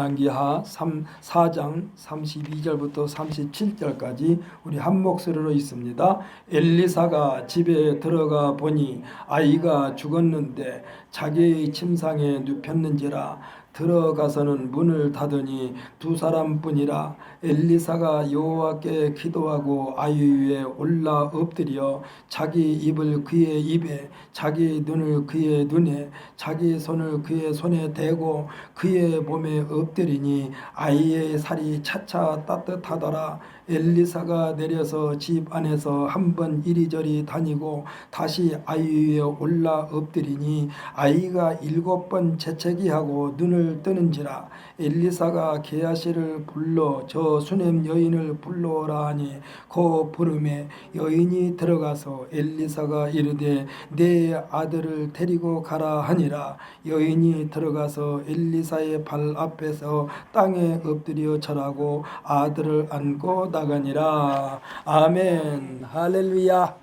열왕기하 4장 32절부터 37절까지 우리 한 목소리로 있습니다. 엘리사가 집에 들어가 보니 아이가 죽었는데 자기의 침상에 눕혔는지라. 들어가서는 문을 닫으니 두 사람뿐이라. 엘리사가 여호와께 기도하고 아이 위에 올라 엎드려 자기 입을 그의 입에, 자기 눈을 그의 눈에, 자기 손을 그의 손에 대고 그의 몸에 엎드리니 아이의 살이 차차 따뜻하더라. 엘리사가 내려서 집 안에서 한번 이리저리 다니고 다시 아이 위에 올라 엎드리니 아이가 7번 재채기하고 눈을 뜨는지라. 엘리사가 게하시를 불러 저 수넴 여인을 불러오라 하니 그 부름에 여인이 들어가서 엘리사가 이르되 내 아들을 데리고 가라 하니라. 여인이 들어가서 엘리사의 발 앞에서 땅에 엎드려 절하고 아들을 안고 나가니라. 아멘. 할렐루야.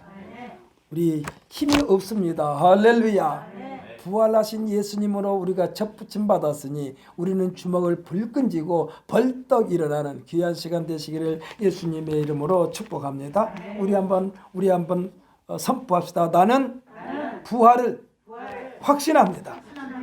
우리 힘이 없습니다. 할렐루야. 부활하신 예수님으로 우리가 접붙임 받았으니 우리는 주먹을 불끈 쥐고 벌떡 일어나는 귀한 시간 되시기를 예수님의 이름으로 축복합니다. 우리 한번 선포합시다. 나는 부활을 확신합니다.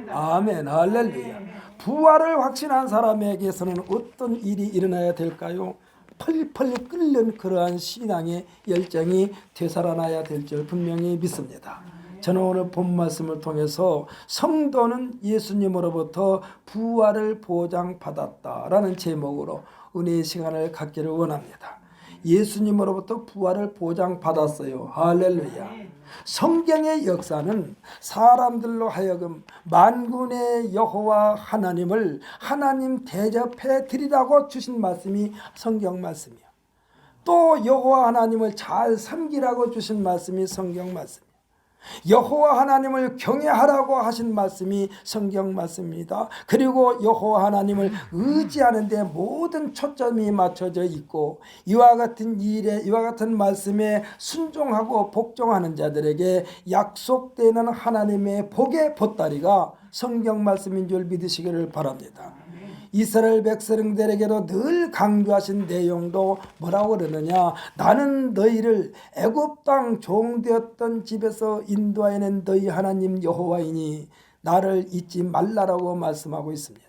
아멘. 할렐루야. 부활을 확신한 사람에게서는 어떤 일이 일어나야 될까요? 펄펄 끓는 그러한 신앙의 열정이 되살아나야 될 줄 분명히 믿습니다. 저는 오늘 본 말씀을 통해서 성도는 예수님으로부터 부활을 보장받았다라는 제목으로 은혜의 시간을 갖기를 원합니다. 예수님으로부터 부활을 보장받았어요. 할렐루야. 성경의 역사는 사람들로 하여금 만군의 여호와 하나님을 하나님 대접해 드리라고 주신 말씀이 성경 말씀이에요. 또 여호와 하나님을 잘 섬기라고 주신 말씀이 성경 말씀이에요. 여호와 하나님을 경외하라고 하신 말씀이 성경 말씀입니다. 그리고 여호와 하나님을 의지하는 데 모든 초점이 맞춰져 있고 이와 같은 일에 이와 같은 말씀에 순종하고 복종하는 자들에게 약속되는 하나님의 복의 보따리가 성경 말씀인 줄 믿으시기를 바랍니다. 이스라엘 백성들에게도 늘 강조하신 내용도 뭐라고 그러느냐. 나는 너희를 애굽 땅 종되었던 집에서 인도하여낸 너희 하나님 여호와이니 나를 잊지 말라라고 말씀하고 있습니다.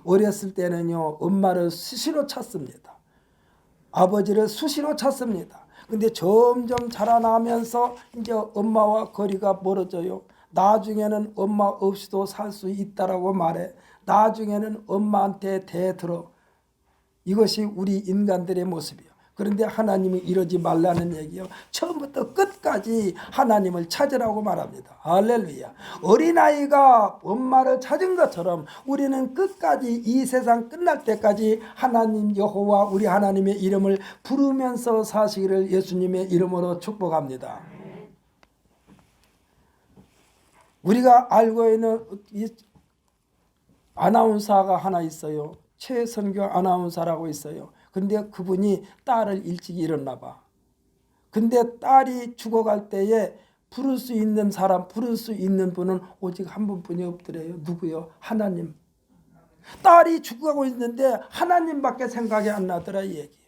어렸을 때는요 엄마를 수시로 찾습니다. 아버지를 수시로 찾습니다. 근데 점점 자라나면서 이제 엄마와 거리가 멀어져요. 나중에는 엄마 없이도 살 수 있다라고 말해. 나중에는 엄마한테 대들어. 이것이 우리 인간들의 모습이에요. 그런데 하나님이 이러지 말라는 얘기요. 처음부터 끝까지 하나님을 찾으라고 말합니다. 할렐루야. 어린아이가 엄마를 찾은 것처럼 우리는 끝까지 이 세상 끝날 때까지 하나님 여호와 우리 하나님의 이름을 부르면서 사시기를 예수님의 이름으로 축복합니다. 우리가 알고 있는 아나운서가 하나 있어요. 최선교 아나운서라고 있어요. 근데 그분이 딸을 일찍 잃었나 봐. 근데 딸이 죽어갈 때에 부를 수 있는 사람, 부를 수 있는 분은 오직 한 분뿐이 없더래요. 누구요? 하나님. 딸이 죽어가고 있는데 하나님밖에 생각이 안 나더라 이 얘기예요.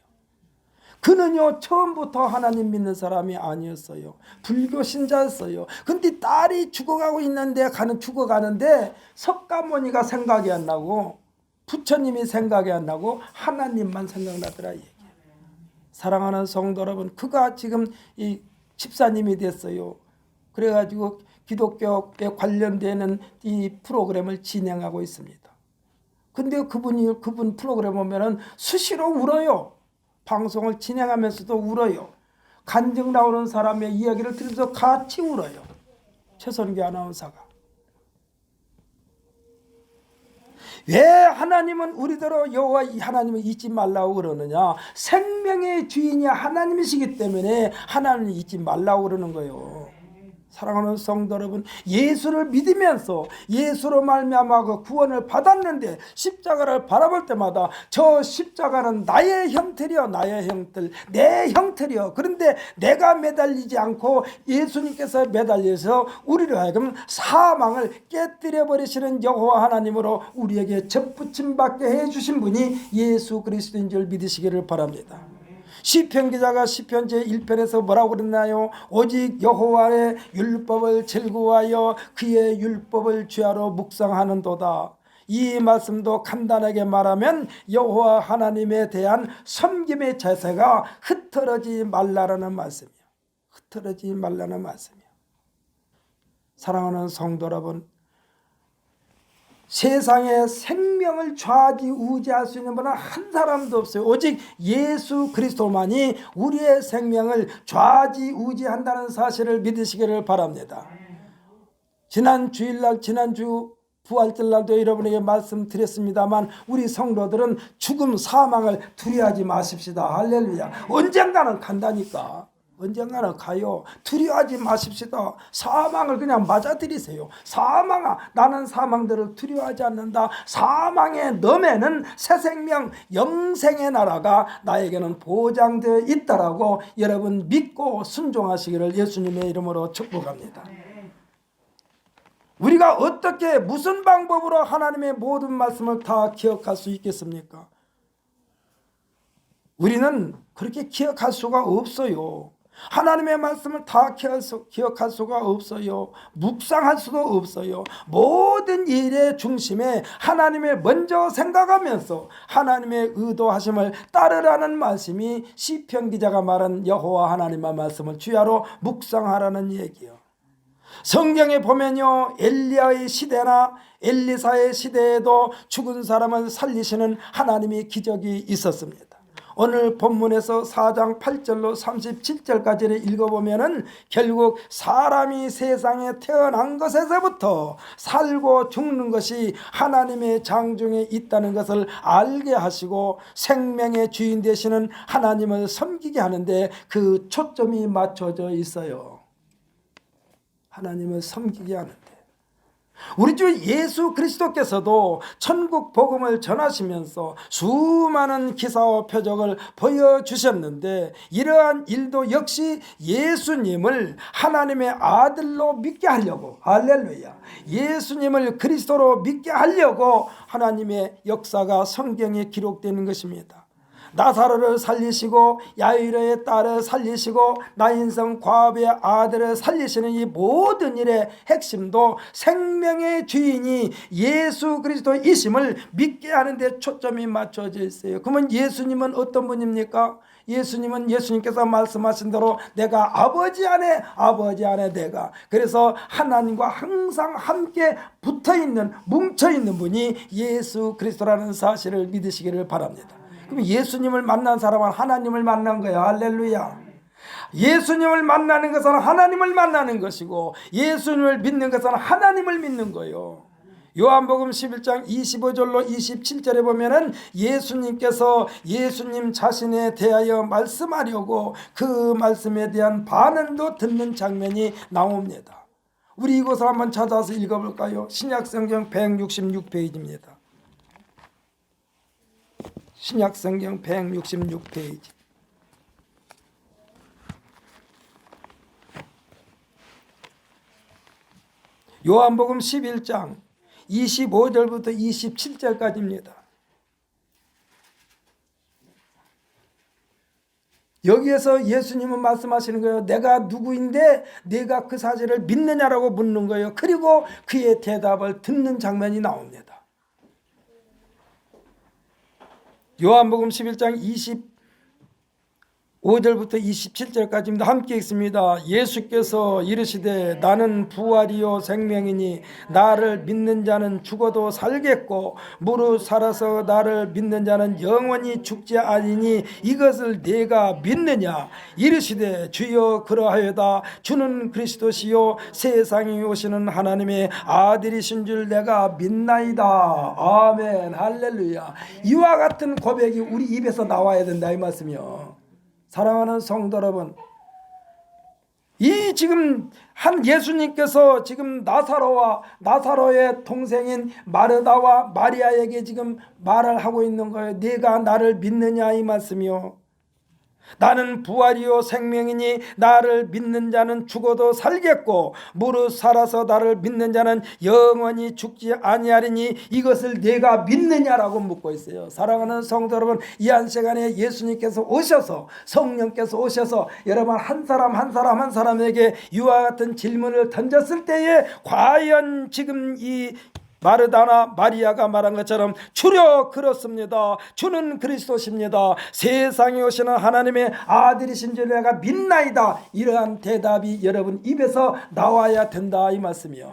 그는요 처음부터 하나님 믿는 사람이 아니었어요. 불교 신자였어요. 근데 딸이 죽어가고 있는데 죽어가는데 석가모니가 생각이 안 나고 부처님이 생각이 안 나고 하나님만 생각나더라 이 얘기예요. 사랑하는 성도 여러분, 그가 지금 이 집사님이 됐어요. 그래가지고 기독교에 관련되는 이 프로그램을 진행하고 있습니다. 근데 그분 프로그램 보면은 수시로 울어요. 방송을 진행하면서도 울어요. 간증 나오는 사람의 이야기를 들으면서 같이 울어요. 최선교 아나운서가. 왜 하나님은 우리더러 여호와 하나님을 잊지 말라고 그러느냐. 생명의 주인이 하나님이시기 때문에 하나님을 잊지 말라고 그러는 거예요. 사랑하는 성도 여러분, 예수를 믿으면서 예수로 말미암아 그 구원을 받았는데 십자가를 바라볼 때마다 저 십자가는 나의 형틀이요, 나의 형틀, 내 형틀이요. 그런데 내가 매달리지 않고 예수님께서 매달려서 우리로 하여금 사망을 깨뜨려 버리시는 여호와 하나님으로 우리에게 접붙임 받게 해주신 분이 예수 그리스도인 줄 믿으시기를 바랍니다. 시편 기자가 시편 제1편에서 뭐라고 그랬나요? 오직 여호와의 율법을 즐거워하여 그의 율법을 주야로 묵상하는도다. 이 말씀도 간단하게 말하면 여호와 하나님에 대한 섬김의 자세가 흐트러지지 말라는 말씀이에요. 흐트러지지 말라는 말씀이에요. 사랑하는 성도 여러분, 세상에 생명을 좌지우지할 수 있는 분은 한 사람도 없어요. 오직 예수 그리스도만이 우리의 생명을 좌지우지한다는 사실을 믿으시기를 바랍니다. 지난 주일날, 지난주 부활절날도 여러분에게 말씀드렸습니다만 우리 성도들은 죽음, 사망을 두려워하지 마십시다. 할렐루야. 언젠가는 간다니까. 언젠가는 가요. 두려워하지 마십시다. 사망을 그냥 맞아들이세요. 사망아, 나는 사망들을 두려워하지 않는다. 사망의 너에는 새 생명, 영생의 나라가 나에게는 보장되어 있다라고 여러분 믿고 순종하시기를 예수님의 이름으로 축복합니다. 우리가 어떻게 무슨 방법으로 하나님의 모든 말씀을 다 기억할 수 있겠습니까? 우리는 그렇게 기억할 수가 없어요. 하나님의 말씀을 다 기억할 수가 없어요. 묵상할 수도 없어요. 모든 일의 중심에 하나님을 먼저 생각하면서 하나님의 의도하심을 따르라는 말씀이 시편 기자가 말한 여호와 하나님의 말씀을 주야로 묵상하라는 얘기예요. 성경에 보면요, 엘리야의 시대나 엘리사의 시대에도 죽은 사람을 살리시는 하나님의 기적이 있었습니다. 오늘 본문에서 4장 8절로 37절까지를 읽어보면 결국 사람이 세상에 태어난 것에서부터 살고 죽는 것이 하나님의 장중에 있다는 것을 알게 하시고 생명의 주인 되시는 하나님을 섬기게 하는데 그 초점이 맞춰져 있어요. 하나님을 섬기게 하는데 우리 주 예수 그리스도께서도 천국 복음을 전하시면서 수많은 기사와 표적을 보여주셨는데 이러한 일도 역시 예수님을 하나님의 아들로 믿게 하려고, 할렐루야, 예수님을 그리스도로 믿게 하려고 하나님의 역사가 성경에 기록되는 것입니다. 나사로를 살리시고 야이로의 딸을 살리시고 나인성 과부의 아들을 살리시는 이 모든 일의 핵심도 생명의 주인이 예수 그리스도이심을 믿게 하는 데 초점이 맞춰져 있어요. 그러면 예수님은 어떤 분입니까? 예수님은 예수님께서 말씀하신 대로 내가 아버지 안에 내가, 그래서 하나님과 항상 함께 붙어있는, 뭉쳐있는 분이 예수 그리스도라는 사실을 믿으시기를 바랍니다. 그럼 예수님을 만난 사람은 하나님을 만난 거예요. 할렐루야. 예수님을 만나는 것은 하나님을 만나는 것이고 예수님을 믿는 것은 하나님을 믿는 거예요. 요한복음 11장 25절로 27절에 보면은 예수님께서 예수님 자신에 대하여 말씀하려고 그 말씀에 대한 반응도 듣는 장면이 나옵니다. 우리 이것을 한번 찾아서 읽어볼까요? 신약성경 166페이지입니다. 신약성경 166페이지. 요한복음 11장 25절부터 27절까지입니다. 여기에서 예수님은 말씀하시는 거예요. 내가 누구인데 내가 그 사실을 믿느냐라고 묻는 거예요. 그리고 그의 대답을 듣는 장면이 나옵니다. 요한복음 11장 25절부터 27절까지입니다. 함께 읽습니다. 예수께서 이르시되 나는 부활이요 생명이니 나를 믿는 자는 죽어도 살겠고 무릇 살아서 나를 믿는 자는 영원히 죽지 아니니 이것을 네가 믿느냐? 이르시되 주여 그러하여다. 주는 그리스도시요 세상에 오시는 하나님의 아들이신 줄 내가 믿나이다. 아멘. 할렐루야. 이와 같은 고백이 우리 입에서 나와야 된다 이 말씀이요. 사랑하는 성도 여러분, 이 지금 한 예수님께서 지금 나사로의 동생인 마르다와 마리아에게 지금 말을 하고 있는 거예요. 네가 나를 믿느냐 이 말씀이요. 나는 부활이요 생명이니 나를 믿는 자는 죽어도 살겠고 무릇 살아서 나를 믿는 자는 영원히 죽지 아니하리니 이것을 네가 믿느냐라고 묻고 있어요. 사랑하는 성도 여러분, 이 한 시간에 예수님께서 오셔서 성령께서 오셔서 여러분 한 사람에게 이와 같은 질문을 던졌을 때에 과연 지금 이 마르다나 마리아가 말한 것처럼 주여 그렇습니다. 주는 그리스도십니다. 세상에 오시는 하나님의 아들이신 줄 내가 믿나이다. 이러한 대답이 여러분 입에서 나와야 된다 이 말씀이요.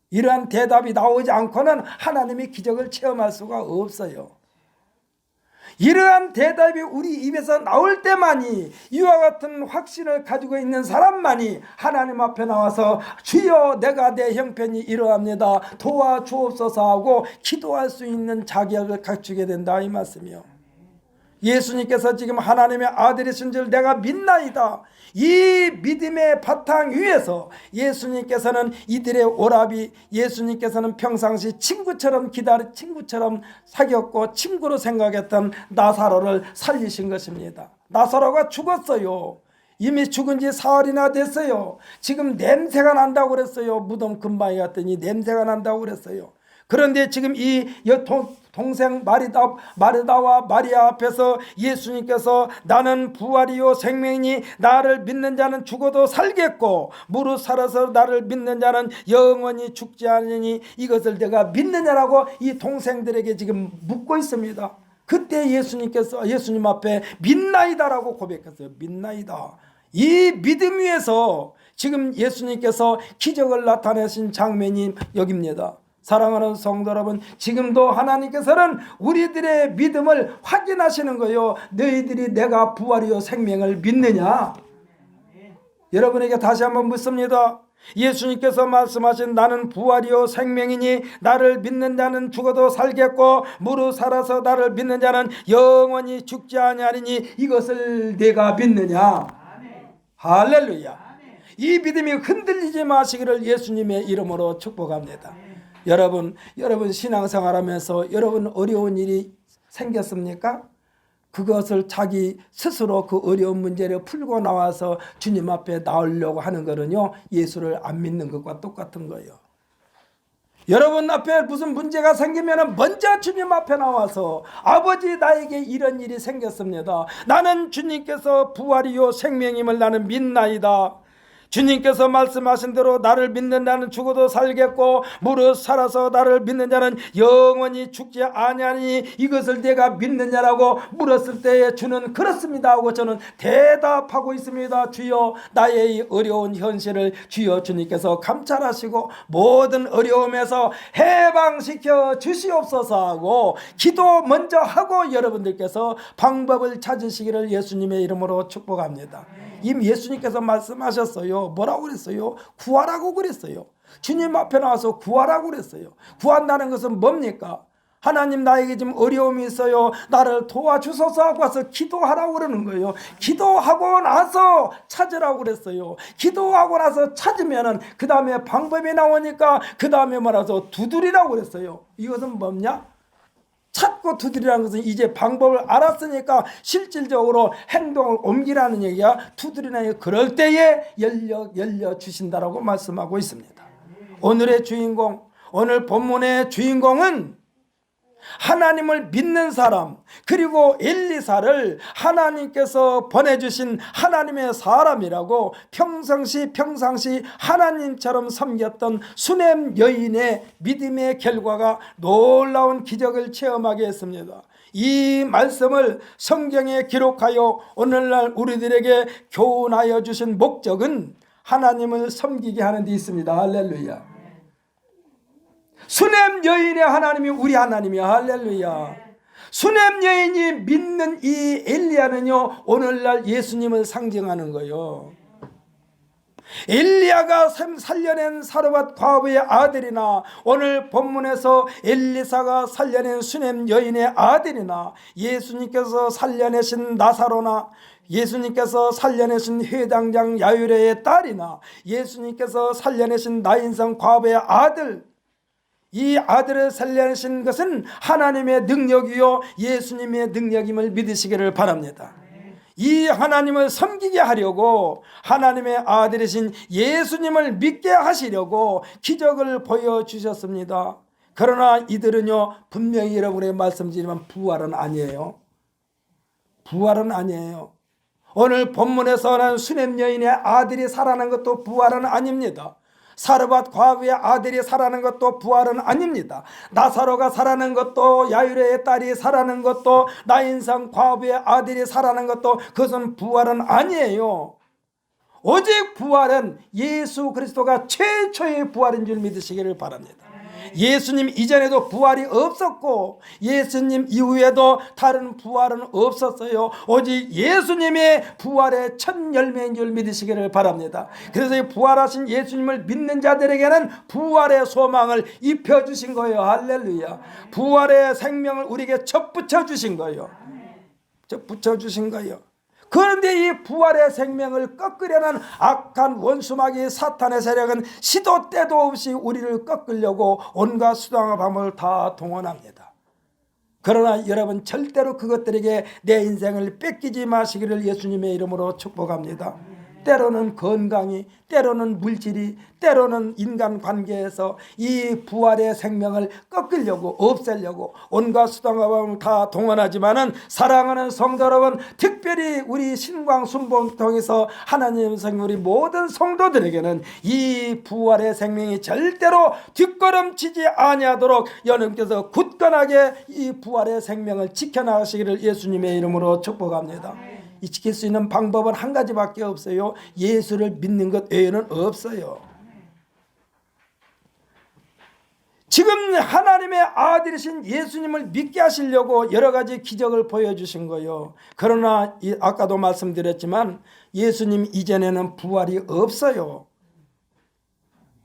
이러한 대답이 나오지 않고는 하나님의 기적을 체험할 수가 없어요. 이러한 대답이 우리 입에서 나올 때만이 이와 같은 확신을 가지고 있는 사람만이 하나님 앞에 나와서 주여 내가 내 형편이 이러합니다 도와주옵소서 하고 기도할 수 있는 자격을 갖추게 된다 이 말씀이요. 예수님께서 지금 하나님의 아들이신 줄 내가 믿나이다. 이 믿음의 바탕 위에서 예수님께서는 이들의 오라비, 예수님께서는 평상시 친구처럼 친구처럼 사귀었고 친구로 생각했던 나사로를 살리신 것입니다. 나사로가 죽었어요. 이미 죽은 지 사흘이나 됐어요. 지금 냄새가 난다고 그랬어요. 무덤 근방에 갔더니 냄새가 난다고 그랬어요. 그런데 지금 이 동생 마르다와 마리아 앞에서 예수님께서 나는 부활이요 생명이니 나를 믿는 자는 죽어도 살겠고 무릇 살아서 나를 믿는 자는 영원히 죽지 않으니 이것을 내가 믿느냐라고 이 동생들에게 지금 묻고 있습니다. 그때 예수님께서 예수님 앞에 믿나이다라고 고백했어요. 믿나이다. 이 믿음 위에서 지금 예수님께서 기적을 나타내신 장면이 여기입니다. 사랑하는 성도 여러분, 지금도 하나님께서는 우리들의 믿음을 확인하시는 거예요. 너희들이 내가 부활이요 생명을 믿느냐? 여러분에게 다시 한번 묻습니다. 예수님께서 말씀하신 나는 부활이요 생명이니 나를 믿는 자는 죽어도 살겠고 무릇 살아서 나를 믿는 자는 영원히 죽지 아니하리니 이것을 내가 믿느냐? 할렐루야. 이 믿음이 흔들리지 마시기를 예수님의 이름으로 축복합니다. 여러분 신앙생활하면서 여러분 어려운 일이 생겼습니까? 그것을 자기 스스로 그 어려운 문제를 풀고 나와서 주님 앞에 나오려고 하는 거는요, 예수를 안 믿는 것과 똑같은 거예요. 여러분 앞에 무슨 문제가 생기면 먼저 주님 앞에 나와서 아버지 나에게 이런 일이 생겼습니다. 나는 주님께서 부활이요 생명임을 나는 믿나이다. 주님께서 말씀하신 대로 나를 믿는 자는 죽어도 살겠고 무릇 살아서 나를 믿는 자는 영원히 죽지 아니하니 이것을 내가 믿느냐라고 물었을 때에 주는 그렇습니다 하고 저는 대답하고 있습니다. 주여 나의 어려운 현실을 주여 주님께서 감찰하시고 모든 어려움에서 해방시켜 주시옵소서 하고 기도 먼저 하고 여러분들께서 방법을 찾으시기를 예수님의 이름으로 축복합니다. 이미 예수님께서 말씀하셨어요. 뭐라고 그랬어요? 구하라고 그랬어요. 주님 앞에 나와서 구하라고 그랬어요. 구한다는 것은 뭡니까? 하나님 나에게 지금 어려움이 있어요. 나를 도와주소서 하고 와서 기도하라고 그러는 거예요. 기도하고 나서 찾으라고 그랬어요. 기도하고 나서 찾으면은 그 다음에 방법이 나오니까 그 다음에 말아서 두드리라고 그랬어요. 이것은 뭐냐? 찾고 두드리라는 것은 이제 방법을 알았으니까 실질적으로 행동을 옮기라는 얘기야. 두드리는 얘기. 그럴 때에 열려 주신다라고 말씀하고 있습니다. 오늘의 주인공, 오늘 본문의 주인공은 하나님을 믿는 사람, 그리고 엘리사를 하나님께서 보내주신 하나님의 사람이라고 평상시 하나님처럼 섬겼던 수넴 여인의 믿음의 결과가 놀라운 기적을 체험하게 했습니다. 이 말씀을 성경에 기록하여 오늘날 우리들에게 교훈하여 주신 목적은 하나님을 섬기게 하는 데 있습니다. 할렐루야. 수넴 여인의 하나님이 우리 하나님이야. 할렐루야. 수넴 여인이 믿는 이 엘리야는요, 오늘날 예수님을 상징하는 거예요. 엘리야가 살려낸 사르밧 과부의 아들이나 오늘 본문에서 엘리사가 살려낸 수넴 여인의 아들이나 예수님께서 살려내신 나사로나 예수님께서 살려내신 회당장 야유레의 딸이나 예수님께서 살려내신 나인성 과부의 아들, 이 아들을 살려내신 것은 하나님의 능력이요 예수님의 능력임을 믿으시기를 바랍니다. 이 하나님을 섬기게 하려고 하나님의 아들이신 예수님을 믿게 하시려고 기적을 보여주셨습니다. 그러나 이들은요 분명히 여러분의 말씀드리지만 부활은 아니에요. 부활은 아니에요. 오늘 본문에서는 수넴 여인의 아들이 살아난 것도 부활은 아닙니다. 사르밧 과부의 아들이 살아난 것도 부활은 아닙니다. 나사로가 살아난 것도 야유레의 딸이 살아난 것도 나인성 과부의 아들이 살아난 것도 그것은 부활은 아니에요. 오직 부활은 예수 그리스도가 최초의 부활인 줄 믿으시기를 바랍니다. 예수님 이전에도 부활이 없었고 예수님 이후에도 다른 부활은 없었어요. 오직 예수님의 부활의 첫 열매인 줄 믿으시기를 바랍니다. 그래서 이 부활하신 예수님을 믿는 자들에게는 부활의 소망을 입혀주신 거예요. 할렐루야. 부활의 생명을 우리에게 접붙여 주신 거예요. 접붙여 주신 거예요. 그런데 이 부활의 생명을 꺾으려는 악한 원수마귀 사탄의 세력은 시도 때도 없이 우리를 꺾으려고 온갖 수단과 방법을 다 동원합니다. 그러나 여러분 절대로 그것들에게 내 인생을 뺏기지 마시기를 예수님의 이름으로 축복합니다. 때로는 건강이, 때로는 물질이, 때로는 인간관계에서 이 부활의 생명을 꺾으려고 없애려고 온갖 수단과 방법을 다 동원하지만은 사랑하는 성도 여러분, 특별히 우리 신광 순봉 통해서 하나님의 성 우리 모든 성도들에게는 이 부활의 생명이 절대로 뒷걸음치지 아니하도록 여러분께서 굳건하게 이 부활의 생명을 지켜나가시기를 예수님의 이름으로 축복합니다. 이 지킬 수 있는 방법은 한 가지밖에 없어요. 예수를 믿는 것 외에는 없어요. 지금 하나님의 아들이신 예수님을 믿게 하시려고 여러 가지 기적을 보여주신 거예요. 그러나 아까도 말씀드렸지만 예수님 이전에는 부활이 없어요.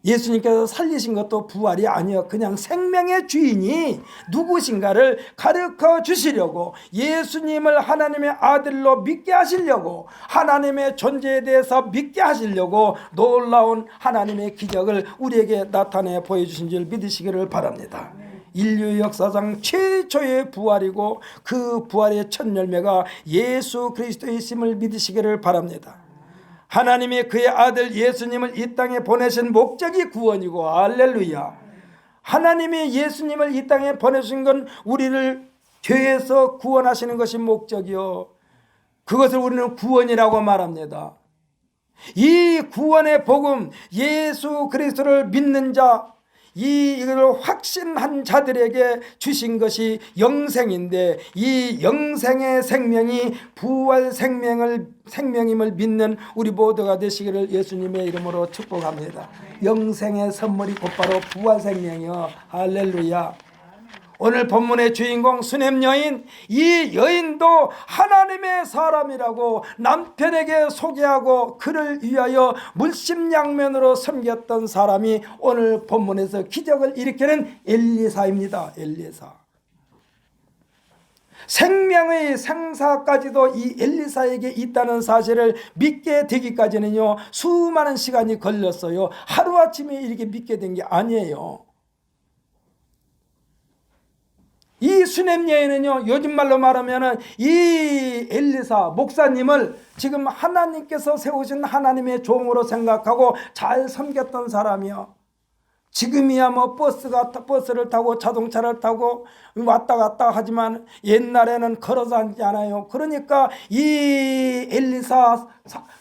예수님께서 살리신 것도 부활이 아니요 그냥 생명의 주인이 누구신가를 가르쳐 주시려고 예수님을 하나님의 아들로 믿게 하시려고 하나님의 존재에 대해서 믿게 하시려고 놀라운 하나님의 기적을 우리에게 나타내 보여주신 줄 믿으시기를 바랍니다. 인류 역사상 최초의 부활이고 그 부활의 첫 열매가 예수 그리스도의 있음을 믿으시기를 바랍니다. 하나님이 그의 아들 예수님을 이 땅에 보내신 목적이 구원이고 할렐루야. 하나님이 예수님을 이 땅에 보내신 건 우리를 죄에서 구원하시는 것이 목적이요 그것을 우리는 구원이라고 말합니다. 이 구원의 복음 예수 그리스도를 믿는 자 이걸 확신한 자들에게 주신 것이 영생인데 이 영생의 생명이 부활 생명임을 믿는 우리 모두가 되시기를 예수님의 이름으로 축복합니다. 영생의 선물이 곧바로 부활 생명이요 할렐루야. 오늘 본문의 주인공 수넴 여인, 이 여인도 하나님의 사람이라고 남편에게 소개하고 그를 위하여 물심양면으로 섬겼던 사람이 오늘 본문에서 기적을 일으키는 엘리사입니다. 엘리사. 생명의 생사까지도 이 엘리사에게 있다는 사실을 믿게 되기까지는요 수많은 시간이 걸렸어요. 하루아침에 이렇게 믿게 된 게 아니에요. 이 수넴 여인은요 요즘 말로 말하면은 이 엘리사 목사님을 지금 하나님께서 세우신 하나님의 종으로 생각하고 잘 섬겼던 사람이요. 지금이야 뭐 버스를 타고 자동차를 타고 왔다 갔다 하지만 옛날에는 걸어서 앉잖아요. 그러니까 이 엘리사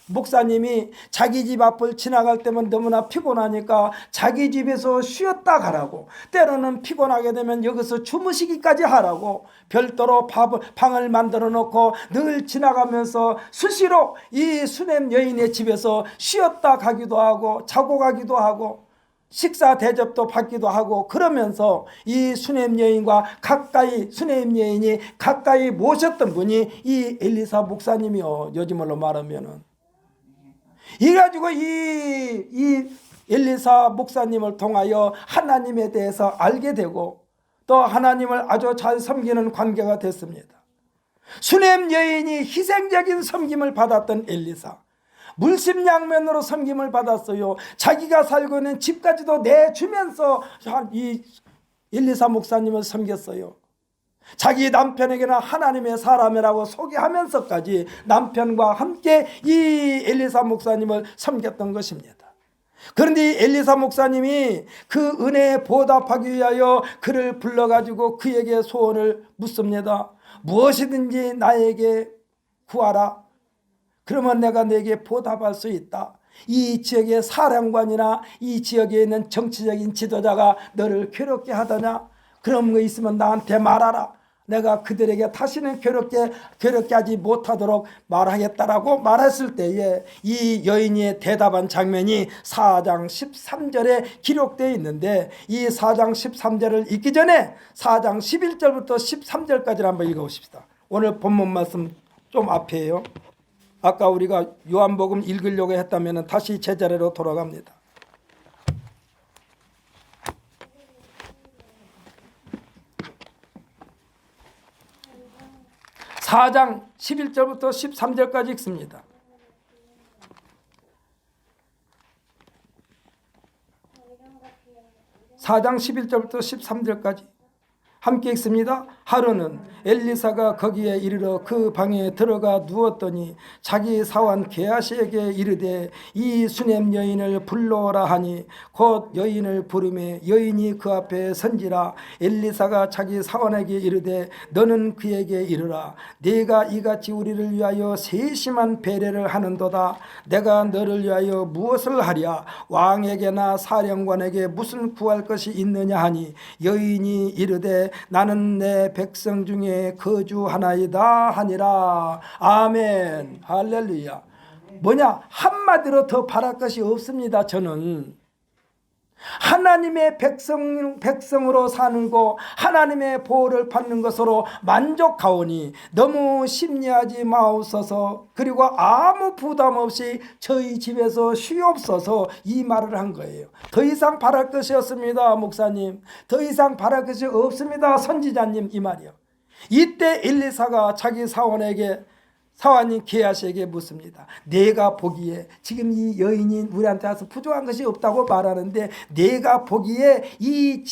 목사님이 자기 집 앞을 지나갈 때면 너무나 피곤하니까 자기 집에서 쉬었다 가라고, 때로는 피곤하게 되면 여기서 주무시기까지 하라고 별도로 방을 만들어 놓고 늘 지나가면서 수시로 이 수넴 여인의 집에서 쉬었다 가기도 하고 자고 가기도 하고 식사 대접도 받기도 하고 그러면서 이 수넴 여인과 가까이 수넴 여인이 가까이 모셨던 분이 이 엘리사 목사님이요. 요즘으로 말하면은 이래가지고 이 엘리사 목사님을 통하여 하나님에 대해서 알게 되고 또 하나님을 아주 잘 섬기는 관계가 됐습니다. 수넴 여인이 희생적인 섬김을 받았던 엘리사, 물심양면으로 섬김을 받았어요. 자기가 살고 있는 집까지도 내주면서 이 엘리사 목사님을 섬겼어요. 자기 남편에게는 하나님의 사람이라고 소개하면서까지 남편과 함께 이 엘리사 목사님을 섬겼던 것입니다. 그런데 이 엘리사 목사님이 그 은혜에 보답하기 위하여 그를 불러가지고 그에게 소원을 묻습니다. 무엇이든지 나에게 구하라. 그러면 내가 내게 보답할 수 있다. 이 지역의 사령관이나 이 지역에 있는 정치적인 지도자가 너를 괴롭게 하더냐? 그런 거 있으면 나한테 말하라. 내가 그들에게 다시는 괴롭게 하지 못하도록 말하겠다라고 말했을 때에 이 여인이 대답한 장면이 4장 13절에 기록되어 있는데, 이 4장 13절을 읽기 전에 4장 11절부터 13절까지를 한번 읽어보십시다. 오늘 본문 말씀 좀 앞이에요. 아까 우리가 요한복음 읽으려고 했다면 다시 제자리로 돌아갑니다. 4장 11절부터 13절까지 읽습니다. 4장 11절부터 13절까지 함께 읽습니다. 하루는 엘리사가 거기에 이르러 그 방에 들어가 누웠더니 자기 사환 게하시에게 이르되 이 수넴 여인을 불러오라 하니 곧 여인을 부르매 여인이 그 앞에 선지라. 엘리사가 자기 사환에게 이르되 너는 그에게 이르라. 네가 이같이 우리를 위하여 세심한 배려를 하는도다. 내가 너를 위하여 무엇을 하랴? 왕에게나 사령관에게 무슨 구할 것이 있느냐 하니 여인이 이르되 나는 내 백성 중에 거주하나이다 하니라. 아멘. 할렐루야. 뭐냐? 한마디로 더 바랄 것이 없습니다. 저는 하나님의 백성으로 사는 거, 하나님의 보호를 받는 것으로 만족하오니 너무 심리하지 마옵소서. 그리고 아무 부담 없이 저희 집에서 쉬옵소서. 이 말을 한 거예요. 더 이상 바랄 것이 없습니다. 목사님, 더 이상 바랄 것이 없습니다. 선지자님, 이 말이요. 이때 엘리사가 자기 사환인 게하시에게 묻습니다. 내가 보기에 지금 이 여인이 우리한테 와서 부족한 것이 없다고 말하는데 내가 보기에 이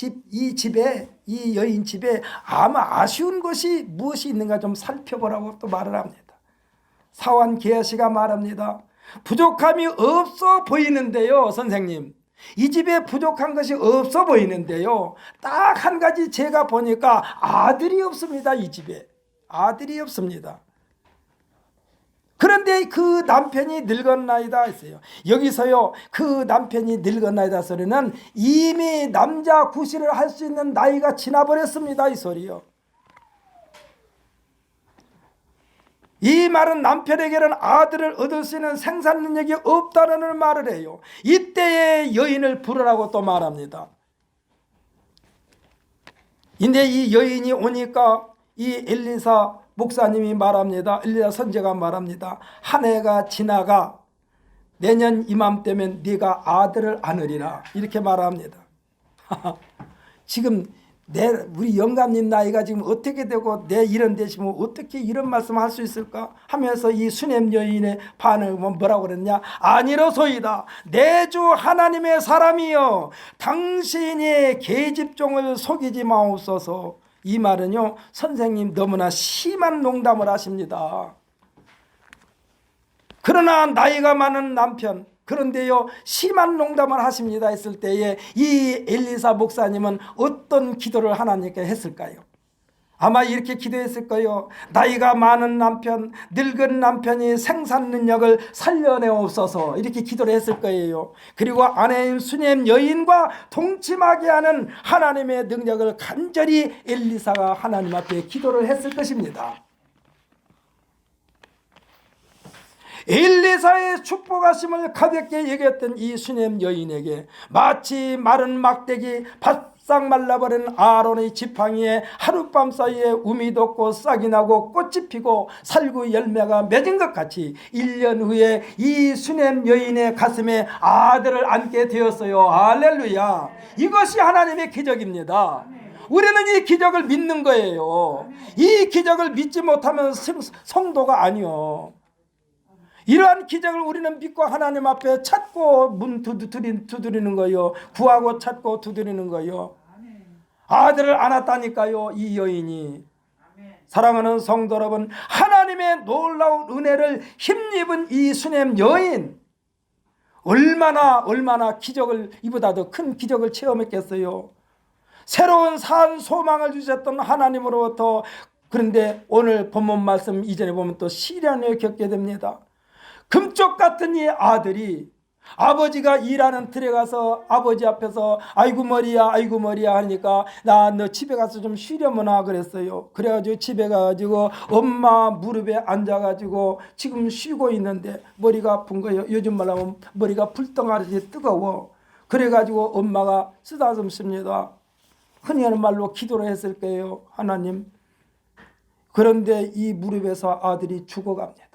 여인 집에 아마 아쉬운 것이 무엇이 있는가 좀 살펴보라고 또 말을 합니다. 사환 게하시가 말합니다. 부족함이 없어 보이는데요, 선생님. 이 집에 부족한 것이 없어 보이는데요. 딱 한 가지 제가 보니까 아들이 없습니다. 이 집에 아들이 없습니다. 그런데 그 남편이 늙었나이다 했어요. 여기서요, 그 남편이 늙었나이다 소리는 이미 남자 구실을 할 수 있는 나이가 지나버렸습니다. 이 소리요. 이 말은 남편에게는 아들을 얻을 수 있는 생산 능력이 없다는 말을 해요. 이때에 여인을 부르라고 또 말합니다. 근데 이 여인이 오니까 이 엘리사 목사님이 말합니다. 엘리야 선지자가 말합니다. 한 해가 지나가 내년 이맘때면 네가 아들을 안으리라. 이렇게 말합니다. 지금 우리 영감님 나이가 지금 어떻게 되고 내 이런 되시면 어떻게 이런 말씀을 할 수 있을까 하면서 이 수넴 여인의 반응은 뭐라고 그랬냐? 아니로소이다. 내 주 하나님의 사람이여, 당신이 계집종을 속이지 마옵소서. 이 말은요, 선생님 너무나 심한 농담을 하십니다. 그러나 나이가 많은 남편, 그런데요 심한 농담을 하십니다 했을 때에 이 엘리사 목사님은 어떤 기도를 하나님께 했을까요? 아마 이렇게 기도했을 거예요. 나이가 많은 남편, 늙은 남편이 생산 능력을 살려내옵소서. 이렇게 기도를 했을 거예요. 그리고 아내인 수넴 여인과 동침하게 하는 하나님의 능력을 간절히 엘리사가 하나님 앞에 기도를 했을 것입니다. 엘리사의 축복하심을 가볍게 얘기했던 이 수넴 여인에게 마치 마른 막대기 바싹 말라버린 아론의 지팡이에 하룻밤 사이에 um이 돋고 싹이 나고 꽃이 피고 살구 열매가 맺은 것 같이 1년 후에 이 수넴 여인의 가슴에 아들을 안게 되었어요. 할렐루야. 이것이 하나님의 기적입니다. 우리는 이 기적을 믿는 거예요. 이 기적을 믿지 못하면 성도가 아니요. 이러한 기적을 우리는 믿고 하나님 앞에 찾고 문 두드리는 거요. 구하고 찾고 두드리는 거요. 아들을 안았다니까요. 이 여인이. 사랑하는 성도 여러분, 하나님의 놀라운 은혜를 힘입은 이 수넴 여인, 얼마나 기적을, 이보다 더 큰 기적을 체험했겠어요. 새로운 산 소망을 주셨던 하나님으로부터. 그런데 오늘 본문 말씀 이전에 보면 또 시련을 겪게 됩니다. 금쪽 같은 이 아들이 아버지가 일하는 틀에 가서 아버지 앞에서 아이고 머리야 하니까 나 너 집에 가서 좀 쉬려무나 그랬어요. 그래가지고 집에 가가지고 엄마 무릎에 앉아가지고 지금 쉬고 있는데 머리가 아픈 거예요. 요즘 말로 하면 머리가 불덩하듯이 뜨거워. 그래가지고 엄마가 쓰다듬 씁니다. 흔히 하는 말로 기도를 했을 거예요. 하나님. 그런데 이 무릎에서 아들이 죽어갑니다.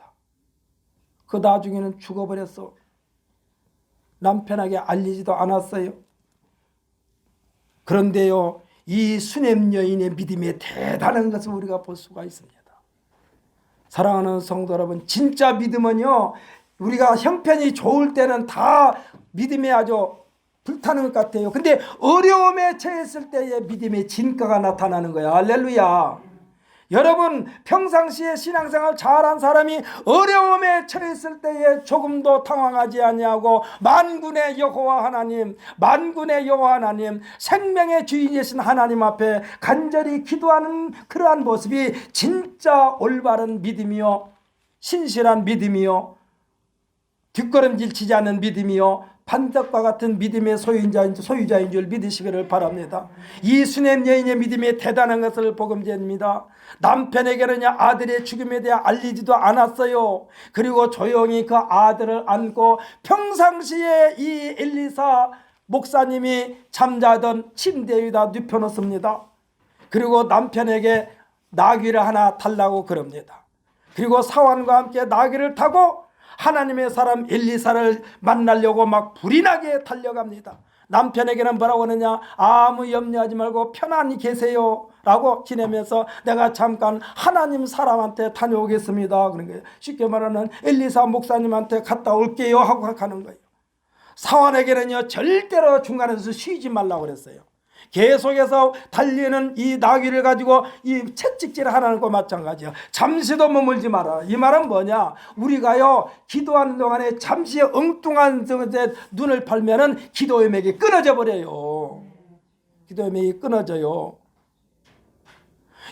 그 나중에는 죽어버렸어. 남편에게 알리지도 않았어요. 그런데요, 이 수넴 여인의 믿음이 대단한 것을 우리가 볼 수가 있습니다. 사랑하는 성도 여러분, 진짜 믿음은요, 우리가 형편이 좋을 때는 다 믿음이 아주 불타는 것 같아요. 근데 어려움에 처했을 때의 믿음의 진가가 나타나는 거야. 할렐루야. 여러분, 평상시에 신앙생활 잘한 사람이 어려움에 처했을 때에 조금도 당황하지 아니하고 만군의 여호와 하나님, 생명의 주인이신 하나님 앞에 간절히 기도하는 그러한 모습이 진짜 올바른 믿음이요, 신실한 믿음이요, 뒷걸음질 치지 않는 믿음이요, 반석과 같은 믿음의 소유자인 줄 믿으시기를 바랍니다. 이 수넴 여인의 믿음이 대단한 것을 복음제입니다. 남편에게는 아들의 죽음에 대해 알리지도 않았어요. 그리고 조용히 그 아들을 안고 평상시에 이 엘리사 목사님이 잠자던 침대 위에다 눕혀놓습니다. 그리고 남편에게 나귀를 하나 달라고 그럽니다. 그리고 사환과 함께 나귀를 타고 하나님의 사람 엘리사를 만나려고 막 불이 나게 달려갑니다. 남편에게는 뭐라고 하느냐? 아무 염려하지 말고 편안히 계세요 라고 지내면서 내가 잠깐 하나님 사람한테 다녀오겠습니다. 그런 거예요. 쉽게 말하는 엘리사 목사님한테 갔다 올게요 하고 가는 거예요. 사환에게는요, 절대로 중간에서 쉬지 말라고 그랬어요. 계속해서 달리는 이 나귀를 가지고 이 채찍질을 하는 것과 마찬가지야. 잠시도 머물지 마라. 이 말은 뭐냐? 우리가요, 기도하는 동안에 잠시 엉뚱한 눈을 팔면은 기도의 맥이 끊어져 버려요. 기도의 맥이 끊어져요.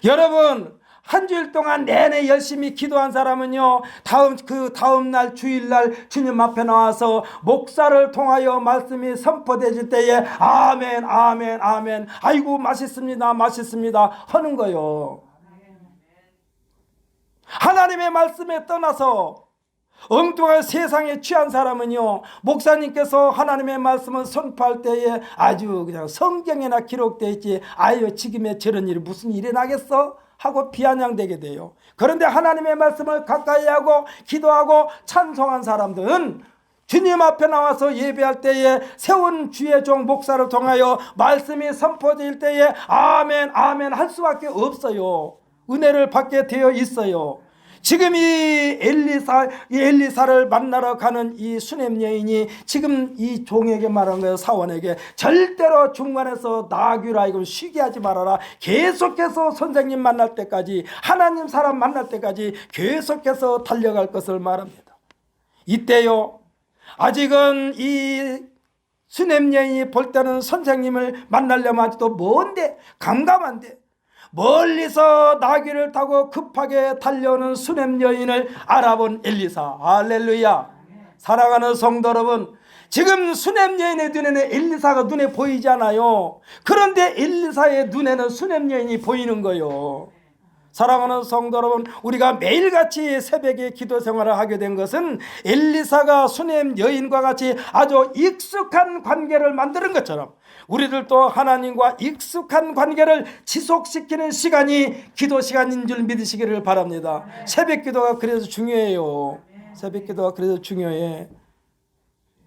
여러분, 한 주일 동안 내내 열심히 기도한 사람은요, 다음 날 주일날 주님 앞에 나와서 목사를 통하여 말씀이 선포되질 때에 아멘 아멘 아멘 아이고 맛있습니다 하는 거요. 하나님의 말씀에 떠나서 엉뚱한 세상에 취한 사람은요, 목사님께서 하나님의 말씀을 선포할 때에 아주 그냥 성경에나 기록되어 있지, 아유 지금의 저런 일이 무슨 일이 나겠어? 하고 비아냥되게 돼요. 그런데 하나님의 말씀을 가까이 하고 기도하고 찬송한 사람들은 주님 앞에 나와서 예배할 때에 세운 주의 종 목사를 통하여 말씀이 선포될 때에 아멘 아멘 할 수밖에 없어요. 은혜를 받게 되어 있어요. 지금 이 엘리사를 만나러 가는 이 수넴 여인이 지금 이 종에게 말한 거예요. 사원에게 절대로 중간에서 나귀라 이걸 쉬게 하지 말아라. 계속해서 선생님 만날 때까지, 하나님 사람 만날 때까지 계속해서 달려갈 것을 말합니다. 이때요, 아직은 이 수넴 여인이 볼 때는 선생님을 만나려면 아직도 먼데, 감감한데, 멀리서 나귀를 타고 급하게 달려오는 수넴 여인을 알아본 엘리사. 할렐루야. 사랑하는 성도 여러분, 지금 수넴 여인의 눈에는 엘리사가 눈에 보이지 않아요. 그런데 엘리사의 눈에는 수넴 여인이 보이는 거예요. 사랑하는 성도 여러분, 우리가 매일같이 새벽에 기도 생활을 하게 된 것은 엘리사가 수넴 여인과 같이 아주 익숙한 관계를 만드는 것처럼 우리들도 하나님과 익숙한 관계를 지속시키는 시간이 기도 시간인 줄 믿으시기를 바랍니다. 새벽 기도가 그래서 중요해요. 새벽 기도가 그래서 중요해.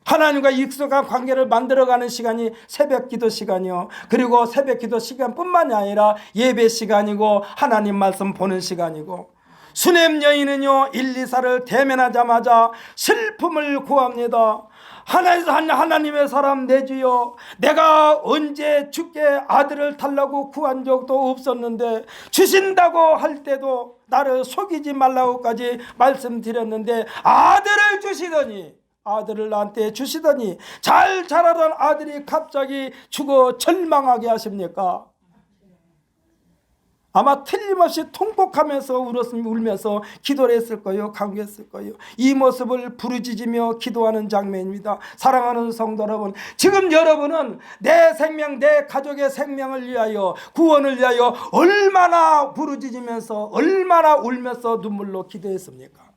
하나님과 익숙한 관계를 만들어가는 시간이 새벽 기도 시간이요. 그리고 새벽 기도 시간뿐만이 아니라 예배 시간이고 하나님 말씀 보는 시간이고, 수넴 여인은요 엘리사를 대면하자마자 슬픔을 구합니다. 하나님의 사람 내 주여, 내가 언제 주께 아들을 달라고 구한 적도 없었는데 주신다고 할 때도 나를 속이지 말라고까지 말씀드렸는데 아들을 주시더니, 아들을 나한테 주시더니 잘 자라던 아들이 갑자기 죽어 절망하게 하십니까? 아마 틀림없이 통곡하면서 울면서 기도를 했을 거예요. 간구했을 거예요. 이 모습을 부르짖으며 기도하는 장면입니다. 사랑하는 성도 여러분, 지금 여러분은 내 생명, 내 가족의 생명을 위하여, 구원을 위하여 얼마나 부르짖으면서, 얼마나 울면서 눈물로 기도했습니까?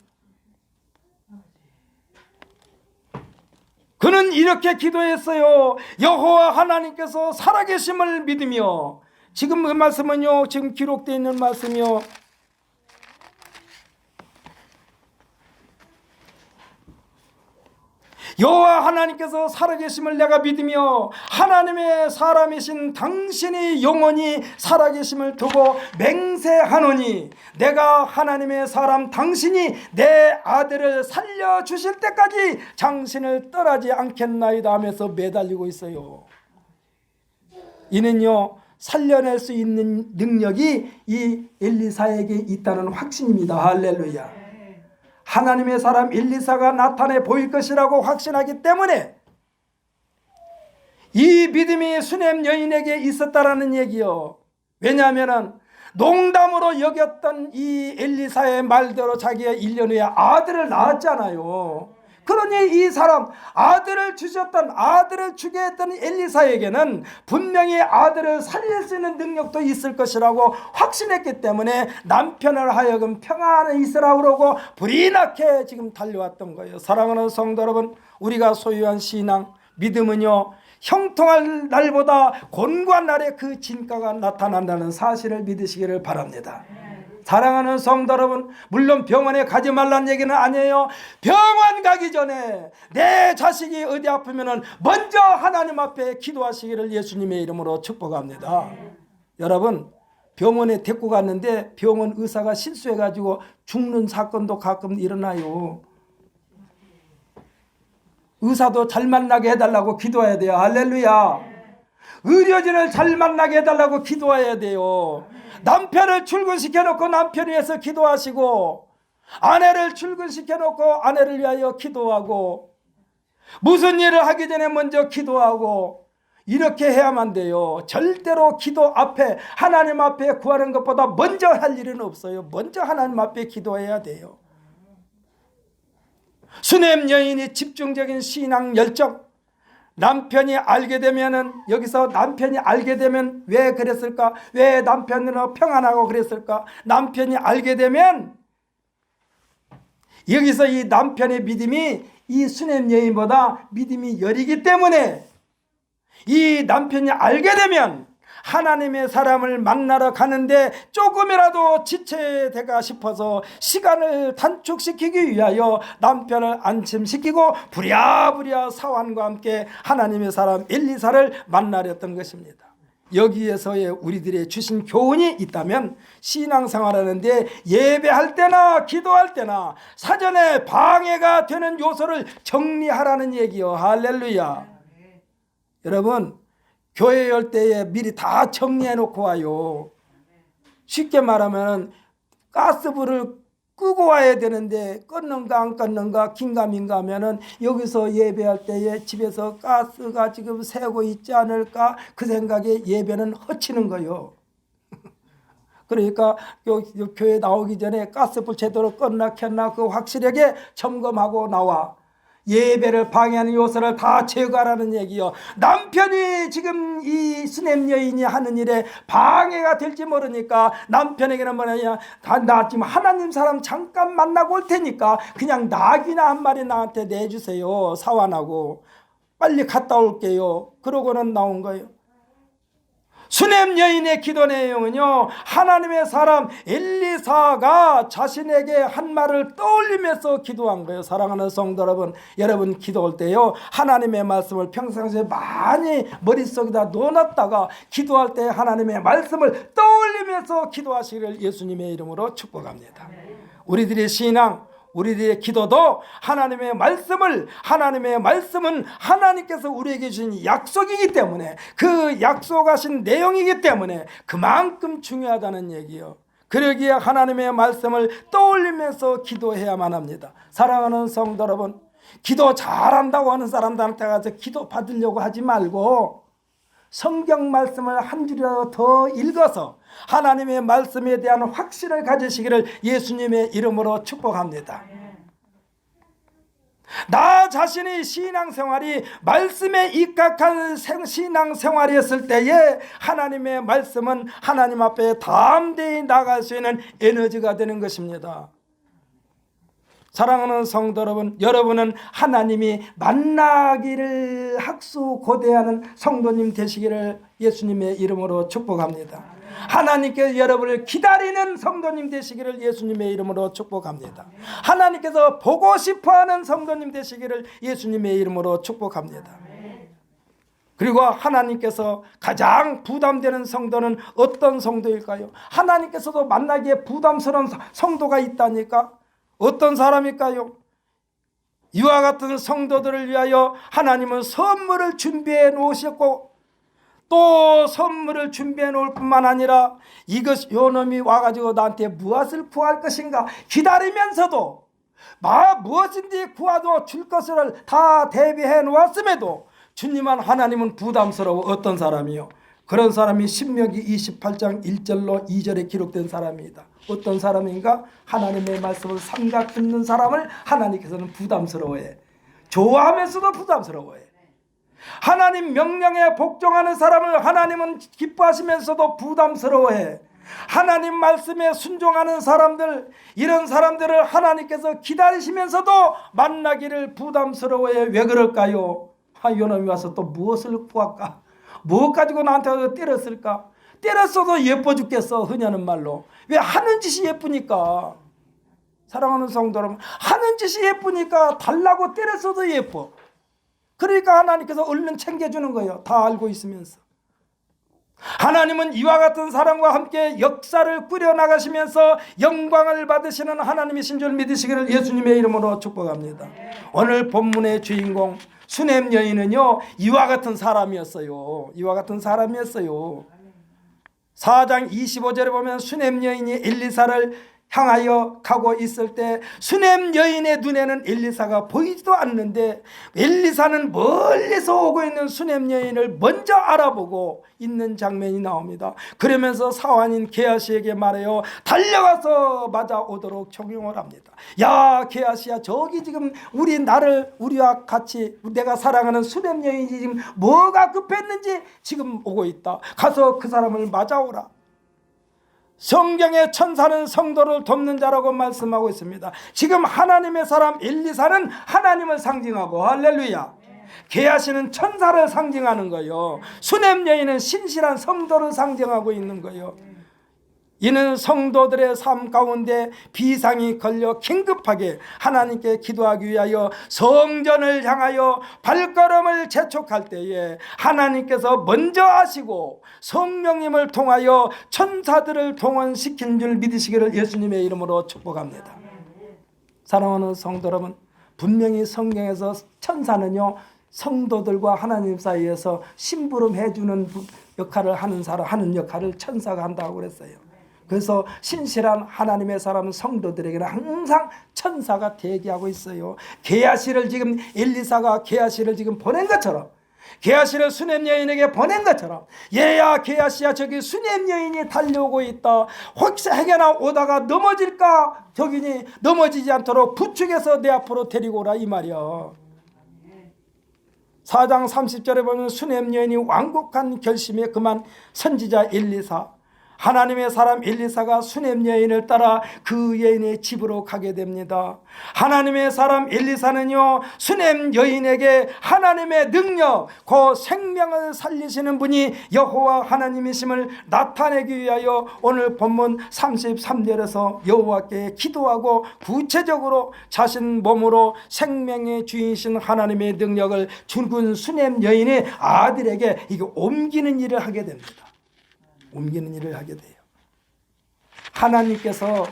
그는 이렇게 기도했어요. 여호와 하나님께서 살아계심을 믿으며, 지금 그 말씀은요, 지금 기록되어 있는 말씀이요, 여호와 하나님께서 살아계심을 내가 믿으며 하나님의 사람이신 당신이 영원히 살아계심을 두고 맹세하노니 내가 하나님의 사람 당신이 내 아들을 살려주실 때까지 당신을 떠나지 않겠나이다 하면서 매달리고 있어요. 이는요 살려낼 수 있는 능력이 이 엘리사에게 있다는 확신입니다. 할렐루야. 하나님의 사람 엘리사가 나타내 보일 것이라고 확신하기 때문에 이 믿음이 수넴 여인에게 있었다라는 얘기요. 왜냐하면 농담으로 여겼던 이 엘리사의 말대로 자기가 1년 후에 아들을 낳았잖아요. 그러니 이 사람, 아들을 주셨던, 아들을 주게 했던 엘리사에게는 분명히 아들을 살릴 수 있는 능력도 있을 것이라고 확신했기 때문에 남편을 하여금 평안에 있으라고 그러고 불이 나게 지금 달려왔던 거예요. 사랑하는 성도 여러분, 우리가 소유한 신앙, 믿음은요 형통할 날보다 곤고한 날에 그 진가가 나타난다는 사실을 믿으시기를 바랍니다. 사랑하는 성도 여러분, 물론 병원에 가지 말라는 얘기는 아니에요. 병원 가기 전에 내 자식이 어디 아프면 먼저 하나님 앞에 기도하시기를 예수님의 이름으로 축복합니다. 여러분, 병원에 데리고 갔는데 병원 의사가 실수해가지고 죽는 사건도 가끔 일어나요. 의사도 잘 만나게 해달라고 기도해야 돼요. 할렐루야. 의료진을 잘 만나게 해달라고 기도해야 돼요. 남편을 출근시켜놓고 남편 위해서 기도하시고, 아내를 출근시켜놓고 아내를 위하여 기도하고, 무슨 일을 하기 전에 먼저 기도하고, 이렇게 해야만 돼요. 절대로 기도 앞에, 하나님 앞에 구하는 것보다 먼저 할 일은 없어요. 먼저 하나님 앞에 기도해야 돼요. 수넴 여인이 집중적인 신앙 열정, 남편이 알게 되면은, 여기서 남편이 알게 되면 왜 그랬을까? 왜 남편은 평안하고 그랬을까? 남편이 알게 되면, 여기서 이 남편의 믿음이 이 수넴 여인보다 믿음이 여리기 때문에, 이 남편이 알게 되면 하나님의 사람을 만나러 가는데 조금이라도 지체되가 싶어서 시간을 단축시키기 위하여 남편을 안심시키고 부랴부랴 사환과 함께 하나님의 사람 엘리사를 만나렸던 것입니다. 여기에서의 우리들의 주신 교훈이 있다면, 신앙생활하는데 예배할 때나 기도할 때나 사전에 방해가 되는 요소를 정리하라는 얘기요. 할렐루야. 여러분, 교회 열 때에 미리 다 정리해 놓고 와요. 쉽게 말하면 가스불을 끄고 와야 되는데 껐는가 안 껐는가 긴가민가 하면은 여기서 예배할 때에 집에서 가스가 지금 새고 있지 않을까 그 생각에 예배는 허치는 거예요. 그러니까 교회 나오기 전에 가스불 제대로 껐나 켰나 그 확실하게 점검하고 나와. 예배를 방해하는 요소를 다 제거하라는 얘기요. 남편이 지금 이 수냄 여인이 하는 일에 방해가 될지 모르니까 남편에게는 뭐냐, 나 지금 하나님 사람 잠깐 만나고 올 테니까 그냥 낙이나 한 마리 나한테 내주세요. 사환하고 빨리 갔다 올게요. 그러고는 나온 거예요. 수냄 여인의 기도 내용은요, 하나님의 사람 엘리사가 자신에게 한 말을 떠올리면서 기도한 거예요. 사랑하는 성도 여러분, 여러분 기도할 때요, 하나님의 말씀을 평상시에 많이 머릿속에다 넣어놨다가 기도할 때 하나님의 말씀을 떠올리면서 기도하시기를 예수님의 이름으로 축복합니다. 우리들의 신앙, 우리들의 기도도 하나님의 말씀은 하나님께서 우리에게 주신 약속이기 때문에, 그 약속하신 내용이기 때문에 그만큼 중요하다는 얘기요. 그러기에 하나님의 말씀을 떠올리면서 기도해야만 합니다. 사랑하는 성도 여러분, 기도 잘한다고 하는 사람들한테 가서 기도 받으려고 하지 말고 성경 말씀을 한 줄이라도 더 읽어서 하나님의 말씀에 대한 확신을 가지시기를 예수님의 이름으로 축복합니다. 나 자신의 신앙생활이 말씀에 입각한 신앙생활이었을 때에 하나님의 말씀은 하나님 앞에 담대히 나갈 수 있는 에너지가 되는 것입니다. 사랑하는 성도 여러분, 여러분은 하나님이 만나기를 학수고대하는 성도님 되시기를 예수님의 이름으로 축복합니다. 하나님께서 여러분을 기다리는 성도님 되시기를 예수님의 이름으로 축복합니다. 하나님께서 보고 싶어하는 성도님 되시기를 예수님의 이름으로 축복합니다. 그리고 하나님께서 가장 부담되는 성도는 어떤 성도일까요? 하나님께서도 만나기에 부담스러운 성도가 있다니까? 어떤 사람일까요? 이와 같은 성도들을 위하여 하나님은 선물을 준비해 놓으셨고, 또 선물을 준비해 놓을 뿐만 아니라 이것 요 놈이 와가지고 나한테 무엇을 구할 것인가 기다리면서도 무엇인지 구하도 줄 것을 다 대비해 놓았음에도 주님은 하나님은 부담스러워. 어떤 사람이요? 그런 사람이 신명기 28장 1절로 2절에 기록된 사람입니다. 어떤 사람인가? 하나님의 말씀을 삼가 듣는 사람을 하나님께서는 부담스러워해. 좋아하면서도 부담스러워해. 하나님 명령에 복종하는 사람을 하나님은 기뻐하시면서도 부담스러워해. 하나님 말씀에 순종하는 사람들, 이런 사람들을 하나님께서 기다리시면서도 만나기를 부담스러워해. 왜 그럴까요? 요놈이 와서 또 무엇을 구할까? 무엇 가지고 나한테 때렸을까? 때렸어도 예뻐 죽겠어. 흔히하는 말로. 왜? 하는 짓이 예쁘니까. 사랑하는 성도 여러분, 하는 짓이 예쁘니까 달라고 때렸어도 예뻐. 그러니까 하나님께서 얼른 챙겨주는 거예요. 다 알고 있으면서. 하나님은 이와 같은 사람과 함께 역사를 꾸려나가시면서 영광을 받으시는 하나님이신 줄 믿으시기를 예수님의 이름으로 축복합니다. 오늘 본문의 주인공 수냄 여인은요, 이와 같은 사람이었어요. 이와 같은 사람이었어요. 4장 25절에 보면 수냄 여인이 엘리사를 향하여 가고 있을 때 수냄 여인의 눈에는 엘리사가 보이지도 않는데 엘리사는 멀리서 오고 있는 수냄 여인을 먼저 알아보고 있는 장면이 나옵니다. 그러면서 사환인 게하시에게 말해요. 달려가서 맞아오도록 종용을 합니다. 야 게하시야, 저기 지금 우리와 같이 내가 사랑하는 수냄 여인이 지금 뭐가 급했는지 지금 오고 있다. 가서 그 사람을 맞아오라. 성경의 천사는 성도를 돕는 자라고 말씀하고 있습니다. 지금 하나님의 사람 엘리사는 하나님을 상징하고, 할렐루야, 게하시는 천사를 상징하는 거예요. 수냄 여인은 신실한 성도를 상징하고 있는 거예요. 이는 성도들의 삶 가운데 비상이 걸려 긴급하게 하나님께 기도하기 위하여 성전을 향하여 발걸음을 재촉할 때에 하나님께서 먼저 하시고 성령님을 통하여 천사들을 동원시킨 줄 믿으시기를 예수님의 이름으로 축복합니다. 사랑하는 성도 여러분, 분명히 성경에서 천사는요, 성도들과 하나님 사이에서 심부름해 주는 역할을 하는 역할을 천사가 한다고 그랬어요. 그래서 신실한 하나님의 사람은 성도들에게는 항상 천사가 대기하고 있어요. 게하시를 지금 엘리사가 게하시를 지금 보낸 것처럼, 게하시를 수냄 여인에게 보낸 것처럼, 얘야 게하시야, 저기 수냄 여인이 달려오고 있다. 혹시 행여나 오다가 넘어질까? 저기니 넘어지지 않도록 부축해서 내 앞으로 데리고 오라, 이 말이야. 4장 30절에 보면 수넴 여인이 완곡한 결심에 그만 선지자 엘리사, 하나님의 사람 엘리사가 수넴 여인을 따라 그 여인의 집으로 가게 됩니다. 하나님의 사람 엘리사는요, 수넴 여인에게 하나님의 능력, 그 생명을 살리시는 분이 여호와 하나님이심을 나타내기 위하여 오늘 본문 33절에서 여호와께 기도하고 구체적으로 자신 몸으로 생명의 주인이신 하나님의 능력을 죽은 수넴 여인의 아들에게 이게 옮기는 일을 하게 됩니다. 옮기는 일을 하게 돼요. 하나님께서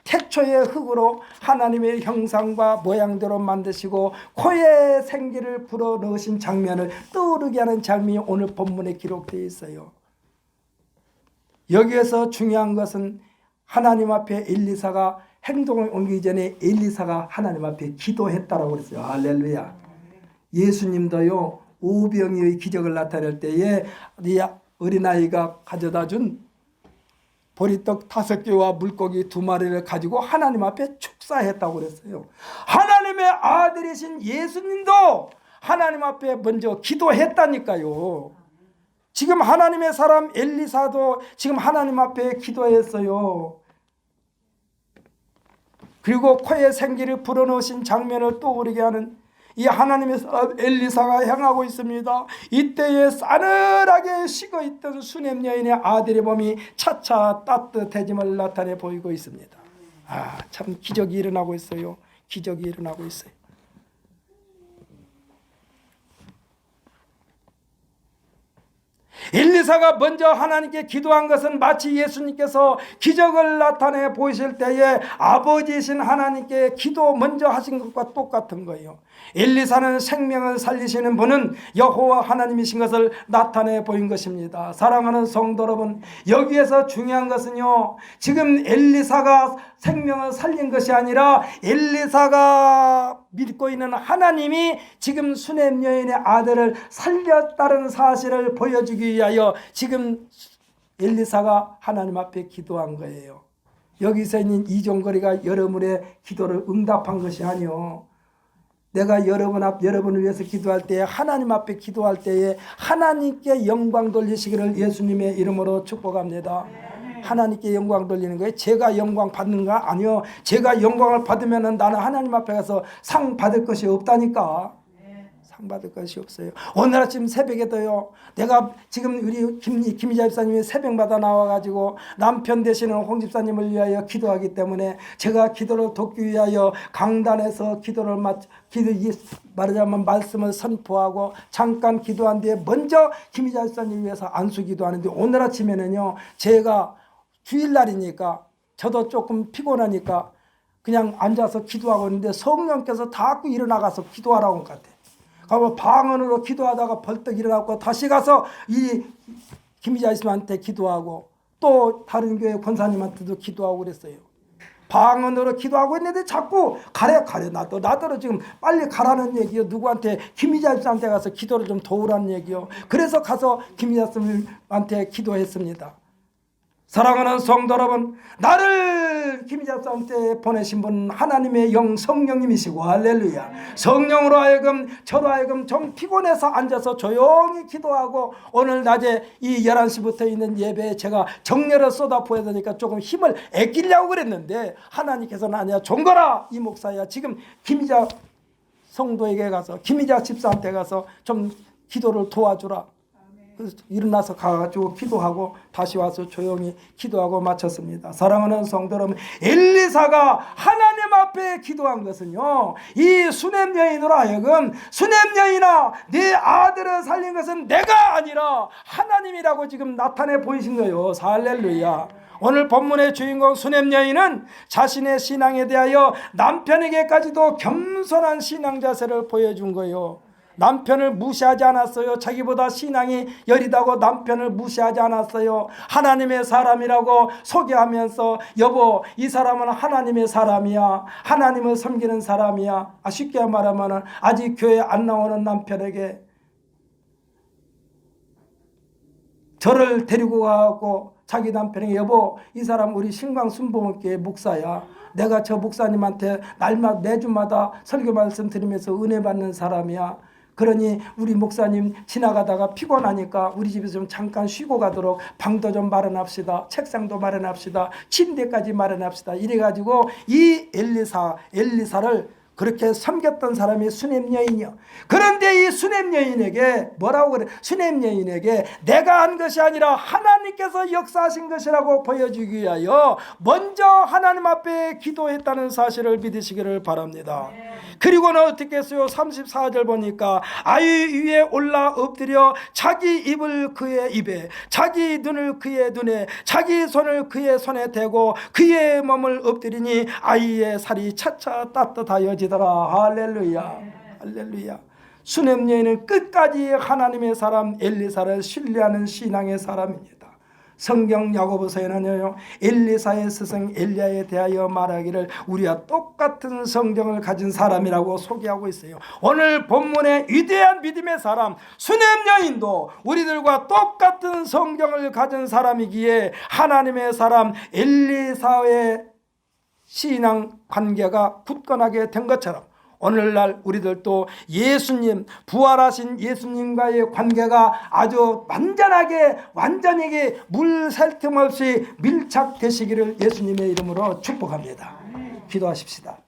태초의 흙으로 하나님의 형상과 모양대로 만드시고 코에 생기를 불어넣으신 장면을 떠오르게 하는 장면이 오늘 본문에 기록되어 있어요. 여기에서 중요한 것은 하나님 앞에 엘리사가 행동을 옮기기 전에 엘리사가 하나님 앞에 기도했다라고 그랬어요. 할렐루야. 예수님도요, 오병이의 기적을 나타낼 때에 어린아이가 가져다 준 보리떡 5개와 물고기 2마리를 가지고 하나님 앞에 축사했다고 그랬어요. 하나님의 아들이신 예수님도 하나님 앞에 먼저 기도했다니까요. 지금 하나님의 사람 엘리사도 지금 하나님 앞에 기도했어요. 그리고 코에 생기를 불어넣으신 장면을 떠오르게 하는 이 하나님의 사람 엘리사가 향하고 있습니다. 이때에 싸늘하게 식어있던 수넴 여인의 아들의 몸이 차차 따뜻해짐을 나타내 보이고 있습니다. 참 기적이 일어나고 있어요. 기적이 일어나고 있어요. 엘리사가 먼저 하나님께 기도한 것은 마치 예수님께서 기적을 나타내 보이실 때에 아버지이신 하나님께 기도 먼저 하신 것과 똑같은 거예요. 엘리사는 생명을 살리시는 분은 여호와 하나님이신 것을 나타내 보인 것입니다. 사랑하는 성도 여러분, 여기에서 중요한 것은요, 지금 엘리사가 생명을 살린 것이 아니라 엘리사가 믿고 있는 하나님이 지금 수넴 여인의 아들을 살렸다는 사실을 보여주기 위하여 지금 엘리사가 하나님 앞에 기도한 거예요. 여기서 있는 이종거리가 여러분의 기도를 응답한 것이 아니요, 내가 여러분을 위해서 기도할 때에, 하나님 앞에 기도할 때에 하나님께 영광 돌리시기를 예수님의 이름으로 축복합니다. 하나님께 영광 돌리는 거예요. 제가 영광 받는 거 아니요. 제가 영광을 받으면 나는 하나님 앞에 가서 상 받을 것이 없다니까. 상 받을 것이 없어요. 오늘 아침 새벽에도요, 내가 지금 우리 김희자 집사님이 새벽마다 나와가지고 남편 되시는 홍 집사님을 위하여 기도하기 때문에 제가 기도를 돕기 위하여 강단에서 말하자면 말씀을 선포하고 잠깐 기도한 뒤에 먼저 김희자 집사님 위해서 안수 기도하는데, 오늘 아침에는요, 제가 주일날이니까 저도 조금 피곤하니까 그냥 앉아서 기도하고 있는데 성령께서 자꾸 일어나가서 기도하라고 한 것 같아요. 그리고 방언으로 기도하다가 벌떡 일어나고 다시 가서 이 김희자 씨한테 기도하고 또 다른 교회 권사님한테도 기도하고 그랬어요. 방언으로 기도하고 있는데 자꾸 가래 나더러 지금 빨리 가라는 얘기요. 누구한테? 김희자 씨한테 가서 기도를 좀 도우라는 얘기요. 그래서 가서 김희자 씨한테 기도했습니다. 사랑하는 성도 여러분, 나를 김희자 씨한테 보내신 분은 하나님의 영 성령님이시고, 할렐루야. 성령으로 하여금 저로 하여금 좀 피곤해서 앉아서 조용히 기도하고, 오늘 낮에 이 11시부터 있는 예배에 제가 정열을 쏟아부어야 되니까 조금 힘을 아끼려고 그랬는데 하나님께서는 아니야, 종거라 이 목사야, 지금 김희자 성도에게 가서, 김희자 집사한테 가서 좀 기도를 도와주라. 그래서 일어나서 가가지고 기도하고 다시 와서 조용히 기도하고 마쳤습니다. 사랑하는 성도 여러분, 엘리사가 하나님 앞에 기도한 것은요, 이 수넴 여인으로 하여금 수넴 여인아, 네 아들을 살린 것은 내가 아니라 하나님이라고 지금 나타내 보이신 거예요. 할렐루야. 오늘 본문의 주인공 수넴 여인은 자신의 신앙에 대하여 남편에게까지도 겸손한 신앙 자세를 보여준 거예요. 남편을 무시하지 않았어요. 자기보다 신앙이 여리다고 남편을 무시하지 않았어요. 하나님의 사람이라고 소개하면서, 여보, 이 사람은 하나님의 사람이야, 하나님을 섬기는 사람이야. 쉽게 말하면 아직 교회 안 나오는 남편에게 저를 데리고 가고 자기 남편에게, 여보, 이 사람 우리 신광순복음교회 목사야, 내가 저 목사님한테 날마다 매주마다 설교 말씀 드리면서 은혜 받는 사람이야. 그러니 우리 목사님 지나가다가 피곤하니까 우리 집에서 좀 잠깐 쉬고 가도록 방도 좀 마련합시다. 책상도 마련합시다. 침대까지 마련합시다. 이래가지고 이 엘리사를 그렇게 섬겼던 사람이 수넴 여인이요. 그런데 이 수넴 여인에게 뭐라고 그래? 수넴 여인에게 내가 한 것이 아니라 하나님께서 역사하신 것이라고 보여주기 위하여 먼저 하나님 앞에 기도했다는 사실을 믿으시기를 바랍니다. 그리고는 어떻게 했어요? 34절 보니까 아이 위에 올라 엎드려 자기 입을 그의 입에, 자기 눈을 그의 눈에, 자기 손을 그의 손에 대고 그의 몸을 엎드리니 아이의 살이 차차 따뜻하여지더라. 할렐루야, 할렐루야. 수넴 여인은 끝까지 하나님의 사람 엘리사를 신뢰하는 신앙의 사람입니다. 성경 야고보서에는요, 엘리사의 스승 엘리야에 대하여 말하기를 우리와 똑같은 성경을 가진 사람이라고 소개하고 있어요. 오늘 본문의 위대한 믿음의 사람 수넴 여인도 우리들과 똑같은 성경을 가진 사람이기에 하나님의 사람 엘리사의 신앙 관계가 굳건하게 된 것처럼 오늘날 우리들도 예수님, 부활하신 예수님과의 관계가 아주 완전하게 물 샐 틈 없이 밀착되시기를 예수님의 이름으로 축복합니다. 기도하십시다.